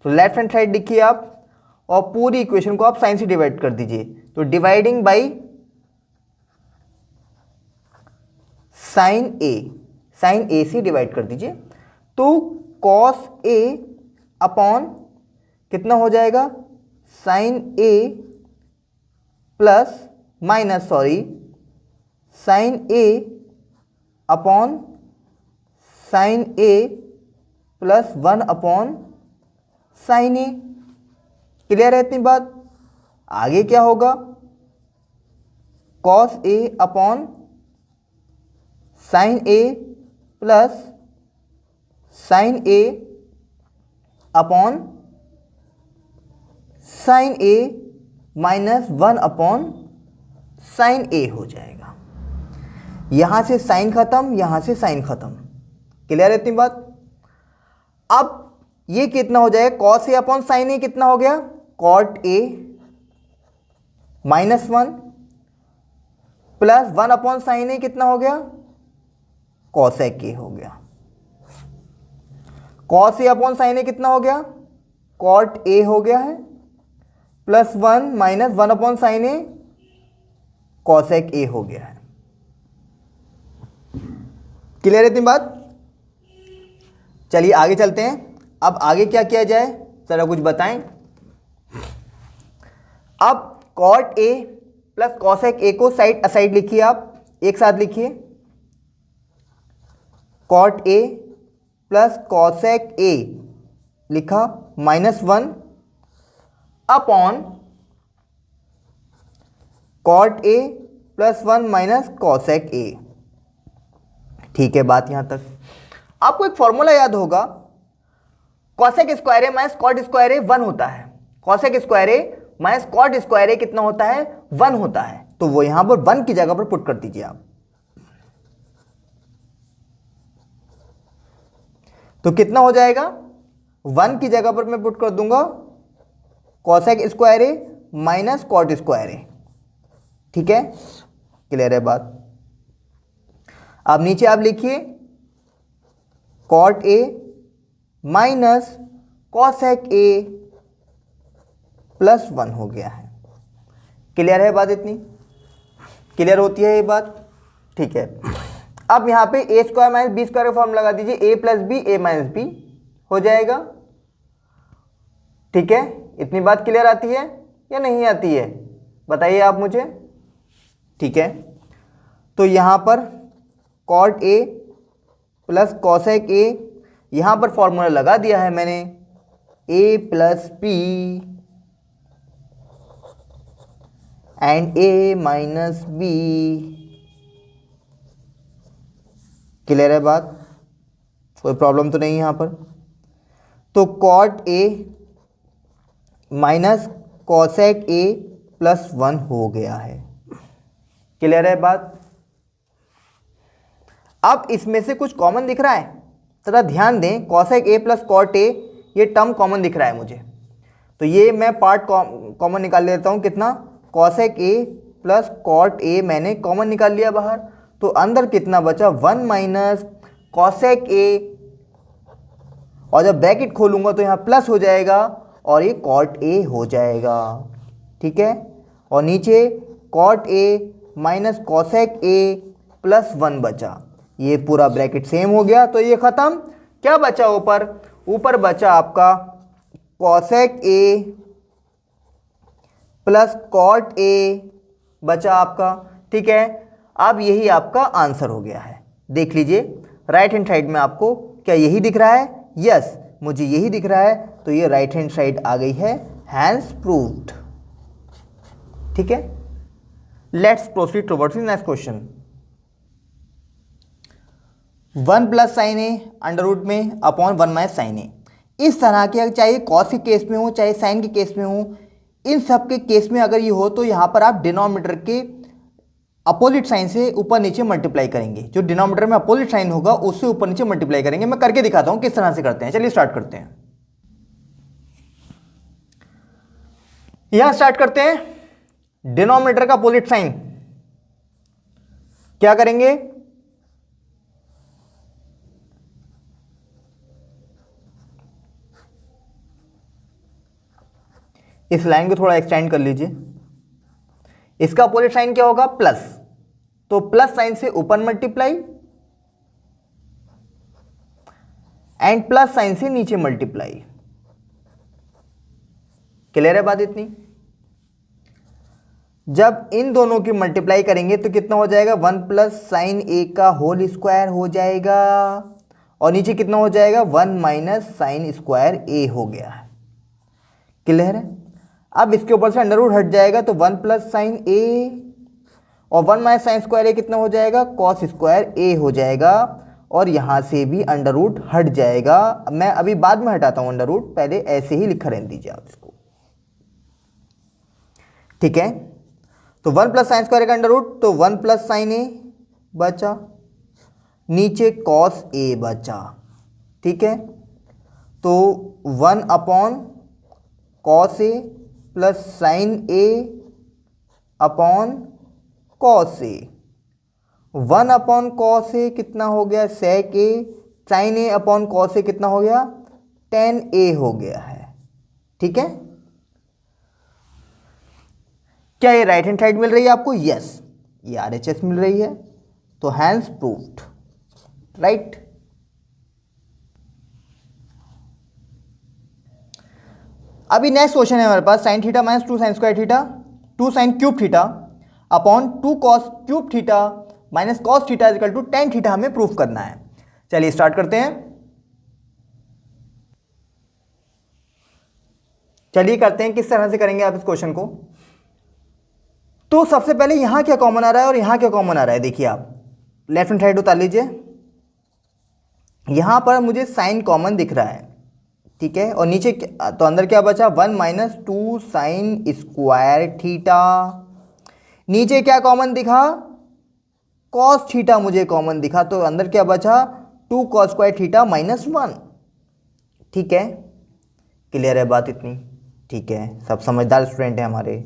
तो लेफ्ट हैंड साइड लिखिए आप और पूरी इक्वेशन को आप साइन से डिवाइड कर दीजिए। तो डिवाइडिंग बाई साइन ए से डिवाइड कर दीजिए। तो कॉस ए अपॉन कितना हो जाएगा, sign A plus minus sine A upon sine A plus 1 upon sine A. Clear है इतनी बात। आगे क्या होगा, cos A upon sine A plus sine A upon sine A minus 1 upon sine ए हो जाएगा। यहां से साइन खत्म, यहां से साइन खत्म। क्लियर है इतनी बात। अब ये कितना हो जाएगा, cos A upon sine A कितना हो गया, cot A minus 1 plus 1 upon sine A कितना हो गया, कॉसेक ए हो गया। Cos A upon sine A कितना हो गया, कॉट ए हो गया है, plus 1 minus 1 upon sine A cosec A हो गया है। क्लियर है इतनी बात। चलिए आगे चलते हैं। अब आगे क्या किया जाए, जरा कुछ बताएं। अब cot A plus cosec A को साइड असाइड लिखिए, आप एक साथ लिखिए। Cot A plus cosec A लिखा -1 upon cot A plus 1 minus cosec A. ठीक है बात यहां तक। आपको एक फॉर्मूला याद होगा, cosec square A minus cot square A 1 होता है। Cosec square A minus cot square ए कितना होता है, 1 होता है। तो वो यहां पर 1 की जगह पर पुट कर दीजिए आप। तो कितना हो जाएगा, 1 की जगह पर मैं पुट कर दूंगा cosec square A minus cot square A. ठीक है, क्लियर है बात। अब नीचे आप लिखिए cot A minus cosec A plus 1 हो गया है। क्लियर है बात इतनी। क्लियर होती है ये बात। ठीक है, अब यहाँ पे ए स्क्वायर माइनस बी स्क्वायर का फॉर्म लगा दीजिए, ए plus B A minus B हो जाएगा। ठीक है, इतनी बात क्लियर आती है या नहीं आती है, बताइए आप मुझे। ठीक है, तो यहाँ पर cot A plus cosec A यहाँ पर फॉर्मूला लगा दिया है मैंने, a plus P and a minus B. Clear है बात? कोई प्रॉब्लम तो नहीं यहाँ पर? तो cot a minus cosec a plus 1 हो गया है। क्लियर है बात? अब इसमें से कुछ कॉमन दिख रहा है, जरा ध्यान दें। Cosec a plus cot a, ये टर्म कॉमन दिख रहा है मुझे, तो ये मैं पार्ट कॉमन निकाल लेता हूँ। कितना? Cosec a plus cot a मैंने कॉमन निकाल लिया बाहर, तो अंदर कितना बचा? 1 माइनस कॉसेक a, और जब ब्रैकेट खोलूंगा तो यहाँ प्लस हो जाएगा और ये कॉट a हो जाएगा। ठीक है, और नीचे cot a minus cosec a plus 1 बचा, ये पूरा ब्रैकेट सेम हो गया, तो ये खत्म। क्या बचा ऊपर? ऊपर बचा आपका cosec a plus cot a बचा आपका। ठीक है, अब यही आपका आंसर हो गया है। देख लीजिए राइट हैंड साइड में आपको क्या यही दिख रहा है? यस, मुझे यही दिख रहा है, तो ये राइट हैंड साइड आ गई है, हैंस प्रूव्ड। ठीक है, let's proceed towards the next question. 1 plus sine A under root में अपॉन 1 माइनस साइन ए। इस तरह के, चाहे कॉस के केस में हो चाहे साइन के केस में हो, इन सब के केस में अगर ये हो तो यहाँ पर आप डिनोमिनेटर के अपोजिट साइन से ऊपर नीचे मल्टीप्लाई करेंगे। जो डिनोमिनेटर में अपोजिट साइन होगा उससे ऊपर नीचे मल्टीप्लाई करेंगे। मैं करके दिखाता हूँ किस तरह से करते हैं। चलिए स्टार्ट करते हैं। यहां स्टार्ट करते हैं। डिनोमिनेटर का अपोजिट साइन क्या करेंगे? इस लाइन को थोड़ा एक्सटेंड कर लीजिए। इसका अपोजिट साइन क्या होगा? प्लस, तो प्लस साइन से ऊपर मल्टीप्लाई एंड प्लस साइन से नीचे मल्टीप्लाई। क्लियर है बात इतनी? जब इन दोनों की मल्टीप्लाई करेंगे तो कितना हो जाएगा? 1 प्लस साइन ए का होल स्क्वायर हो जाएगा, और नीचे कितना हो जाएगा? 1 माइनस साइन स्क्वायर ए हो गया है। क्लियर है? अब इसके ऊपर से अंडर रूट हट जाएगा, तो 1 प्लस साइन ए और 1 माइनस साइन स्क्वायर ए कितना हो जाएगा? कॉस स्क्वायर ए हो जाएगा, और यहां से भी अंडर रूट हट जाएगा। मैं अभी बाद में हटाता हूं अंडर रूट, पहले ऐसे ही लिखा रहने दीजिए आप इसको। ठीक है, तो 1 प्लस साइन स्क्वायर का अंडर रूट, तो 1 प्लस साइन ए बचा, नीचे कॉस ए बचा। ठीक है, तो 1 upon cos A plus sine A upon cos A. 1 upon cos A कितना हो गया? सेक ए। Sign A upon cos A कितना हो गया? टेन ए हो गया है। ठीक है, क्या ये राइट हैंड साइड मिल रही है आपको? यस, ये आरएचएस मिल रही है, तो हैंस प्रूव्ड। राइट, अभी नेक्स्ट क्वेश्चन है हमारे पास। Sine theta minus 2 sine square theta 2 sine cube theta upon 2 cos cube theta minus cos theta equal to tan theta हमें प्रूफ करना है। चलिए स्टार्ट करते हैं। चलिए करते हैं, किस तरह से करेंगे आप इस क्वेश्चन को। तो सबसे पहले यहां क्या कॉमन आ रहा है और यहां क्या कॉमन आ रहा है? देखिए आप लेफ्ट हैंड साइड उतार लीजिए। यहां पर मुझे साइन कॉमन दिख रहा है, ठीक है, और नीचे तो अंदर क्या बचा? 1 माइनस 2 साइन स्क्वायर थीटा। नीचे क्या कॉमन दिखा? कॉस थीटा मुझे कॉमन दिखा, तो अंदर क्या बचा? 2 कॉस स्क्वायर थीटा माइनस 1। ठीक है, क्लियर है बात इतनी? ठीक है, सब समझदार स्टूडेंट हैं हमारे।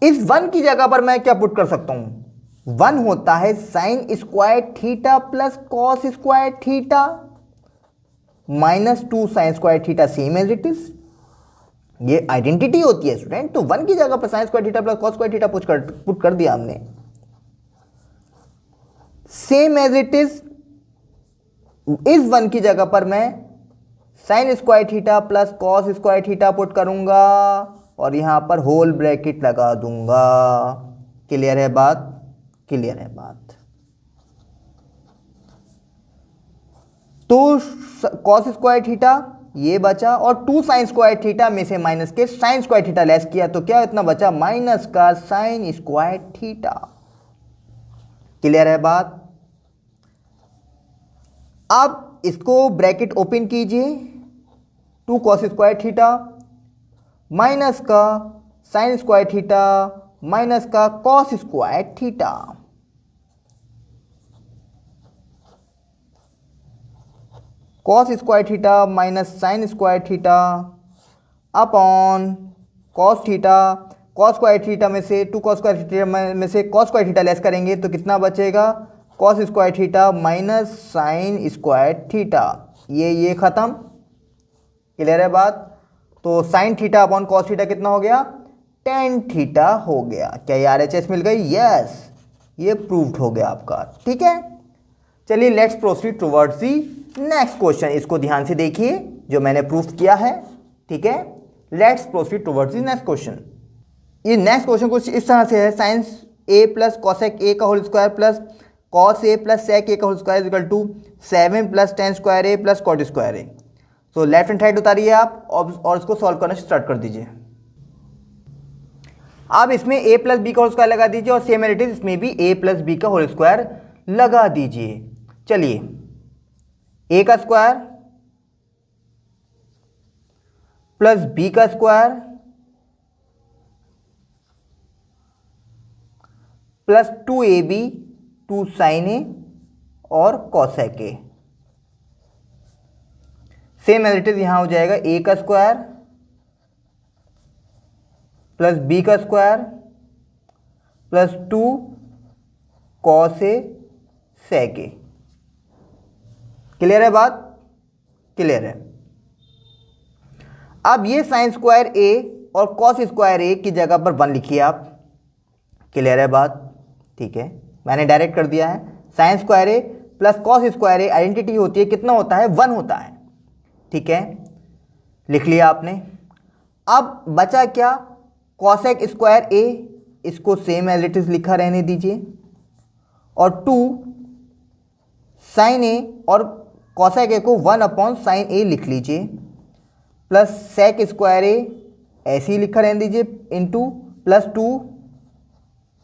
इस 1 की जगह पर मैं क्या पुट कर सकता हूं? 1 होता है sine square theta plus cos square theta minus 2 sine square theta, same as it is. ये आइडेंटिटी होती है स्टूडेंट। तो 1 की जगह पर sine square theta plus cos square theta put कर दिया हमने, सेम एज इट इज। इस 1 की जगह पर मैं sign square theta plus cos square theta put करूंगा और यहां पर होल ब्रैकेट लगा दूंगा। क्लियर है बात? क्लियर है बात? तो कॉस स्क्वायर थीटा ये बचा, और 2 साइन स्क्वायर थीटा में से माइनस के साइन स्क्वायर थीटा लेस किया तो क्या इतना बचा, माइनस का साइन स्क्वायर थीटा। क्लियर है बात। अब इसको ब्रैकेट ओपन कीजिए, 2 कॉस स्क्वायर थीटा माइनस का साइन स्क्वायर थीटा माइनस का cos square theta. Cos square theta minus sine square theta upon cos theta. Cos square theta में से 2 कॉस स्क्वायर थीटा में से कॉस स्क्वायर थीटा लेस करेंगे तो कितना बचेगा, cos square theta minus sine square theta. ये खत्म। क्लियर है बात। तो sine theta upon cos theta कितना हो गया, टेन थीटा हो गया। क्या ये RHS मिल गई, यस, ये प्रूव्ड हो गया आपका। ठीक है, चलिए let's proceed towards the next question. इसको ध्यान से देखिए जो मैंने प्रूफ किया है। ठीक है, let's proceed towards the next question. ये नेक्स्ट क्वेश्चन कुछ इस तरह से है, sine a plus cosec a का whole square plus cos a plus sec a का whole square equal to 7 plus tan square a plus cot square a। तो left hand side उतारिए आप और इसको सॉल्व करना स्टार्ट कर दीजिए। अब इसमें a प्लस बी का होल स्क्वायर लगा दीजिए और सेम एज इट इज इसमें भी a प्लस बी का होल स्क्वायर लगा दीजिए। चलिए a का स्क्वायर प्लस b का square plus 2ab 2 sine a और cosec a। Same as it is यहां हो जाएगा a का स्क्वायर प्लस b का square plus 2 cos a sec a। Clear है बात, क्लियर है। अब ये साइन स्क्वायर a और कॉस स्क्वायर a की जगह पर 1 लिखिए आप। क्लियर है बात, ठीक है, मैंने डायरेक्ट कर दिया है। Sine square a plus cos square a identity होती है, कितना होता है, 1 होता है। ठीक है, लिख लिया आपने। अब बचा क्या, कॉसेक स्क्वायर a, इसको सेम एज इट इज लिखा रहने दीजिए, और 2 साइन a और कॉसेक a को 1 अपॉन साइन a लिख लीजिए, प्लस सेक स्क्वायर a ऐसे ही लिखा रहने दीजिए इंटू प्लस 2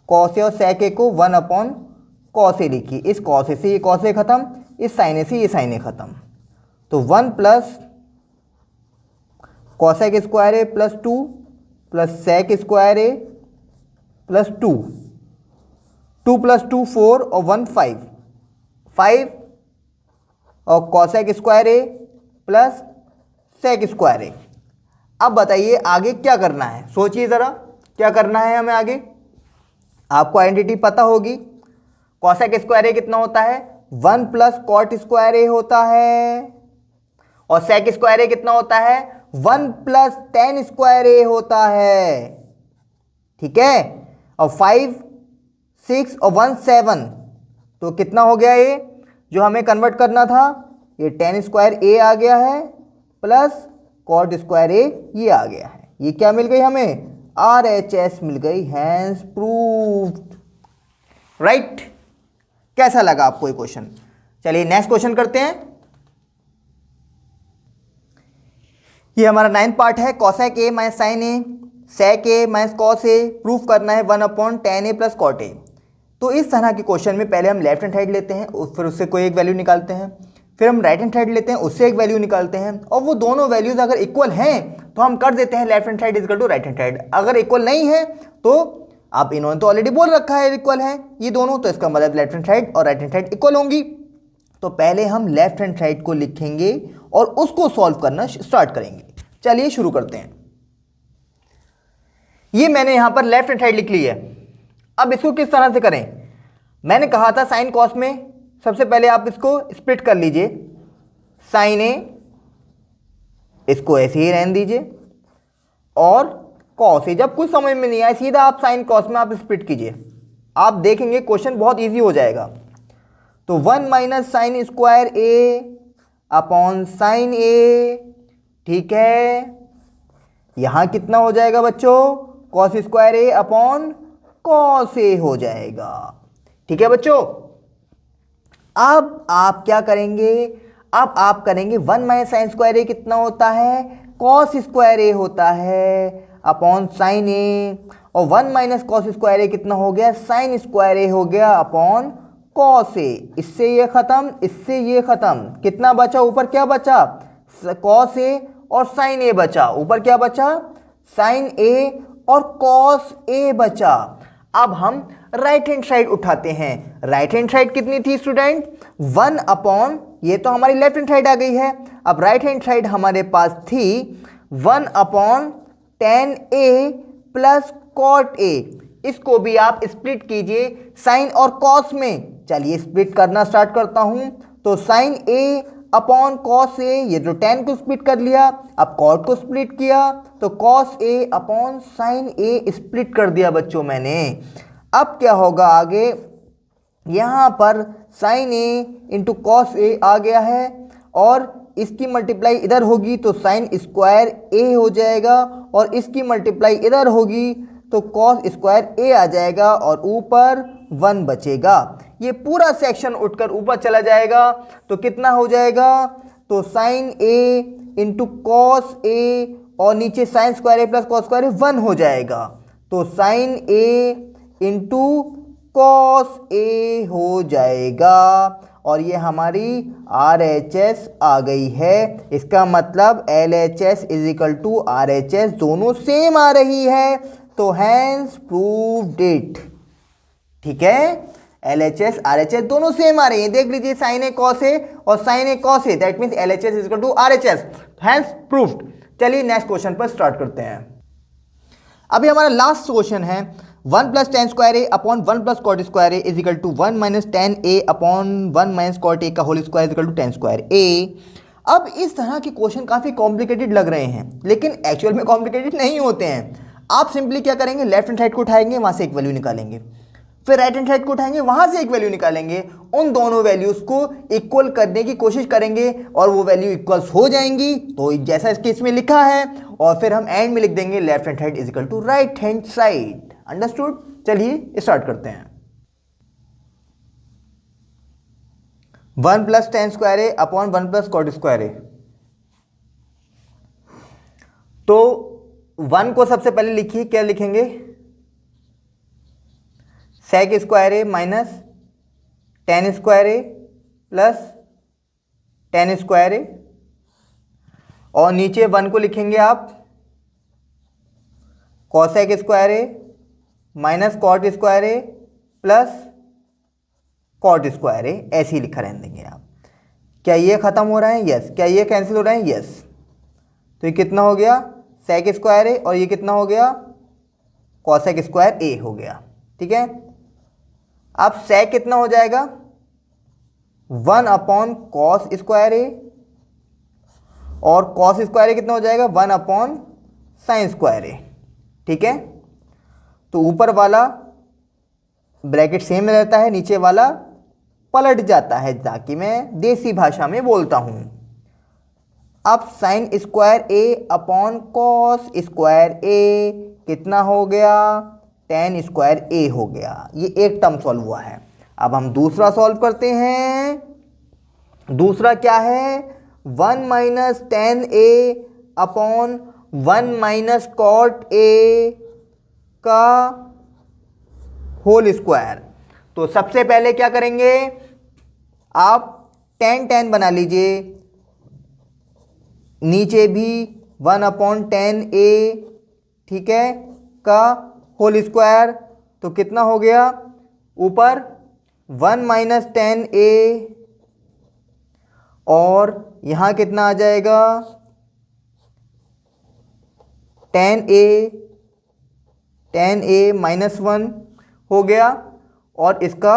कॉस a और सेक a को 1 अपॉन कॉस a लिखिए। इस कॉस a से ये कॉस a खत्म, इस साइन a से ये साइन a खत्म, तो 1 plus cosec square a plus 2 plus sec square a plus 2 plus 2 4 और 1 5 और cosec square a plus sec square a। अब बताइए आगे क्या करना है, सोचिए ज़रा क्या करना है हमें आगे। आपको आइडेंटिटी पता होगी, कॉसेक स्क्वायर a कितना होता है, 1 प्लस कॉट स्क्वायर a होता है, और सेक स्क्वायर a कितना होता है, 1 प्लस टेन स्क्वायर a होता है। ठीक है, और 5 6 और 1 7, तो कितना हो गया ये जो हमें कन्वर्ट करना था, ये टेन स्क्वायर a आ गया है प्लस कॉट स्क्वायर a ये आ गया है। ये क्या मिल गई हमें, RHS मिल गई, हैंस प्रूव्ड। राइट, कैसा लगा आपको ये क्वेश्चन। चलिए नेक्स्ट क्वेश्चन करते हैं। ये हमारा 9th पार्ट है, cosec a minus sine a sec a minus cos a proof करना है 1 upon tan a plus cot a। तो इस तरह के क्वेश्चन में पहले हम लेफ्ट हैंड साइड लेते हैं, फिर उससे कोई एक वैल्यू निकालते हैं, फिर हम राइट हैंड साइड लेते हैं, उससे एक वैल्यू निकालते हैं, और वो दोनों वैल्यूज अगर इक्वल हैं तो हम कर देते हैं left hand side equal to right hand side. अगर इक्वल नहीं है तो आप इन्होंने तो ऑलरेडी बोल रखा है इक्वल है ये दोनों, तो इसका मतलब लेफ्ट हैंड साइड और राइट हैंड साइड इक्वल होंगी। तो पहले हम लेफ्ट हैंड साइड को लिखेंगे और उसको सॉल्व करना स्टार्ट करेंगे। चलिए शुरू करते हैं। ये मैंने यहां पर लेफ्ट हैंड साइड लिख ली है। अब इसको किस तरह से करें, मैंने कहा था साइन कॉस में सबसे पहले आप इसको स्प्लिट कर लीजिए, साइन ए इसको ऐसे ही रहने दीजिए, और कॉस ए जब कुछ समझ में नहीं आए सीधा आप साइन कॉस में आप स्प्लिट कीजिए, आप देखेंगे क्वेश्चन बहुत इजी हो जाएगा। तो 1 minus sine square A upon sine ए। ठीक है, यहां कितना हो जाएगा बच्चों, cos square A upon cos A हो जाएगा। ठीक है बच्चों, अब आप क्या करेंगे, अब आप करेंगे 1 माइनस साइन स्क्वायर ए कितना होता है, कॉस स्क्वायर ए होता है अपॉन साइन ए, और 1 माइनस कॉस स्क्वायर ए कितना हो गया, साइन स्क्वायर ए हो गया अपॉन कॉस ए। इससे ये खत्म, इससे ये खत्म, कितना बचा ऊपर, क्या बचा, कॉस ए और साइन ए बचा, ऊपर क्या बचा, साइन ए और कॉस ए बचा। अब हम राइट हैंड साइड उठाते हैं, राइट हैंड साइड कितनी थी स्टूडेंट, 1 अपॉन, ये तो हमारी लेफ्ट हैंड साइड आ गई है, अब राइट हैंड साइड हमारे पास थी 1 upon tan A plus cot A. इसको भी आप स्प्लिट कीजिए साइन और कॉस में। चलिए स्प्लिट करना स्टार्ट करता हूं। तो साइन ए अपॉन कॉस ए, ये जो टेन को स्प्लिट कर लिया, अब कॉट को स्प्लिट किया तो cos A upon sine A split कर दिया बच्चों मैंने। अब क्या होगा आगे, यहाँ पर sign A into cos A आ गया है और इसकी मल्टीप्लाई इधर होगी तो साइन स्क्वायर ए हो जाएगा और इसकी मल्टीप्लाई इधर होगी तो कॉस स्क्वायर ए आ जाएगा और ऊपर 1 बचेगा। ये पूरा सेक्शन उठकर ऊपर चला जाएगा तो कितना हो जाएगा, तो sign A into cos A और नीचे sign square A plus cos square A 1 हो जाएगा। तो sign A into cos A हो जाएगा और ये हमारी RHS आ गई है। इसका मतलब LHS is equal to RHS, दोनों सेम आ रही है, तो हैंस प्रूव्ड इट। ठीक है, LHS RHS दोनों सेम आ रही है, देख लीजिए साइन ए कॉस ए और sine A cos A, that means LHS is equal to RHS, hence proved. चलिए नेक्स्ट क्वेश्चन पर स्टार्ट करते हैं। अभी हमारा लास्ट क्वेश्चन है 1 plus tan square A upon 1 plus cot square A is equal to 1 minus tan A upon 1 minus cot A का whole square is equal to tan square A. अब इस तरह के क्वेश्चन काफ़ी कॉम्प्लिकेटेड लग रहे हैं लेकिन एक्चुअल में कॉम्प्लिकेटेड नहीं होते हैं। आप सिंपली क्या करेंगे, लेफ्ट हैंड साइड को उठाएंगे, वहाँ से एक वैल्यू निकालेंगे, फिर राइट हैंड साइड को उठाएंगे, वहाँ से एक वैल्यू निकालेंगे, उन दोनों वैल्यूज़ को इक्वल करने की कोशिश करेंगे और वो वैल्यू इक्वल्स हो जाएंगी तो जैसा इसके इसमें लिखा है, और फिर हम एंड में लिख देंगे left hand side is equal to right hand side. Understood. चलिए स्टार्ट करते हैं। 1 plus tan square A upon 1 plus cot square A, तो 1 को सबसे पहले लिखिए, क्या लिखेंगे, sec square A minus tan square A plus tan square A, और नीचे 1 को लिखेंगे आप cosec square A minus cot square A plus cot square A, ऐसे ही लिखा रहने देंगे आप। क्या ये खत्म हो रहा है, यस। क्या ये कैंसिल हो रहा है, यस। तो ये कितना हो गया, सेक स्क्वायर ए, और ये कितना हो गया, कॉसेक स्क्वायर ए हो गया। ठीक है, अब सेक कितना हो जाएगा, 1 अपॉन कॉस स्क्वायर ए, और कॉस स्क्वायर ए कितना हो जाएगा, 1 अपॉन साइन स्क्वायर ए। ठीक है, तो ऊपर वाला ब्रैकेट सेम रहता है, नीचे वाला पलट जाता है, ताकि मैं देसी भाषा में बोलता हूं। अब sin square A upon cos square ए कितना हो गया, टेन स्क्वायर ए हो गया। ये एक टर्म सॉल्व हुआ है। अब हम दूसरा सॉल्व करते हैं। दूसरा क्या है, 1 minus tan A upon 1 minus cot A का होल स्क्वायर। तो सबसे पहले क्या करेंगे, आप टेन बना लीजिए, नीचे भी 1 अपॉन टेन ए, ठीक है, का होल स्क्वायर। तो कितना हो गया, ऊपर 1 माइनस टेन ए, और यहां कितना आ जाएगा, टेन ए माइनस 1 हो गया, और इसका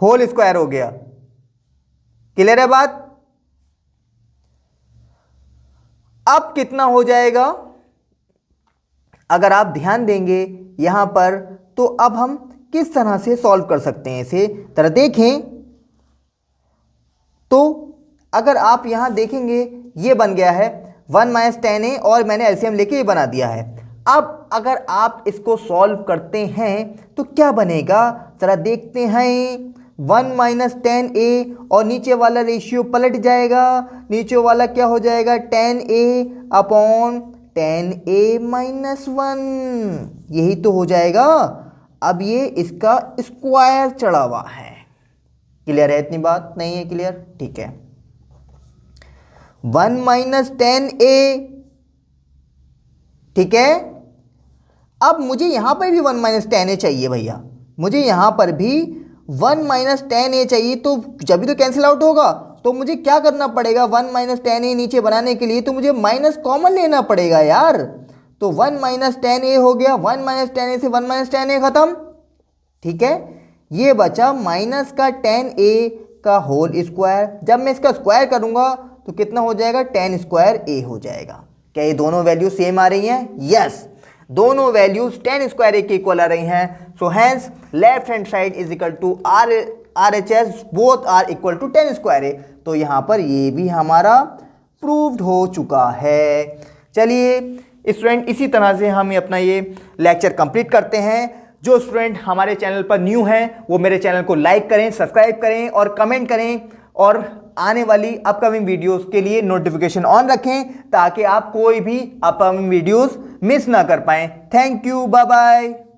होल स्क्वायर हो गया। क्लियर है बात। अब कितना हो जाएगा, अगर आप ध्यान देंगे यहां पर, तो अब हम किस तरह से सॉल्व कर सकते हैं इसे, जरा देखें। तो अगर आप यहां देखेंगे, ये बन गया है 1 माइनस टेन ए, और मैंने एलसीएम लेके ये बना दिया है। अब अगर आप इसको सॉल्व करते हैं तो क्या बनेगा, जरा देखते हैं। 1 माइनस टेन ए, और नीचे वाला रेशियो पलट जाएगा, नीचे वाला क्या हो जाएगा, ten A upon tan A minus one, यही तो हो जाएगा। अब ये इसका स्क्वायर चढ़ा हुआ है। क्लियर है? इतनी बात नहीं है क्लियर? ठीक है। 1 माइनस टेन ए, ठीक है। अब मुझे यहां पर भी 1 माइनस टेन ए चाहिए भैया, मुझे यहां पर भी 1 माइनस टेन ए चाहिए, तो जब भी तो कैंसिल आउट होगा, तो मुझे क्या करना पड़ेगा, 1 माइनस टेन ए नीचे बनाने के लिए तो मुझे माइनस कॉमन लेना पड़ेगा यार। तो 1 माइनस टेन ए हो गया, 1 माइनस टेन ए से 1 माइनस टेन ए खत्म, ठीक है। ये बचा माइनस का टेन ए का होल स्क्वायर, जब मैं इसका स्क्वायर करूंगा तो कितना हो जाएगा, टेन स्क्वायर ए हो जाएगा। क्या ये दोनों वैल्यू सेम आ रही हैं? यस, दोनों वैल्यूज टेन स्क्वायर ए के इक्वल आ रही हैं। So hence left hand side is equal to R H S, both are equal to tan square A. तो यहाँ पर ये भी हमारा प्रूव्ड हो चुका है। चलिए स्टूडेंट, इसी तरह से हम अपना ये लेक्चर कंप्लीट करते हैं। जो स्टूडेंट हमारे चैनल पर न्यू हैं वो मेरे चैनल को लाइक करें, सब्सक्राइब करें और कमेंट करें, और आने वाली अपकमिंग वीडियोस के लिए नोटिफिकेशन ऑन रखें ताकि आप कोई भी अपकमिंग वीडियोस मिस ना कर पाएं। Thank you, bye bye.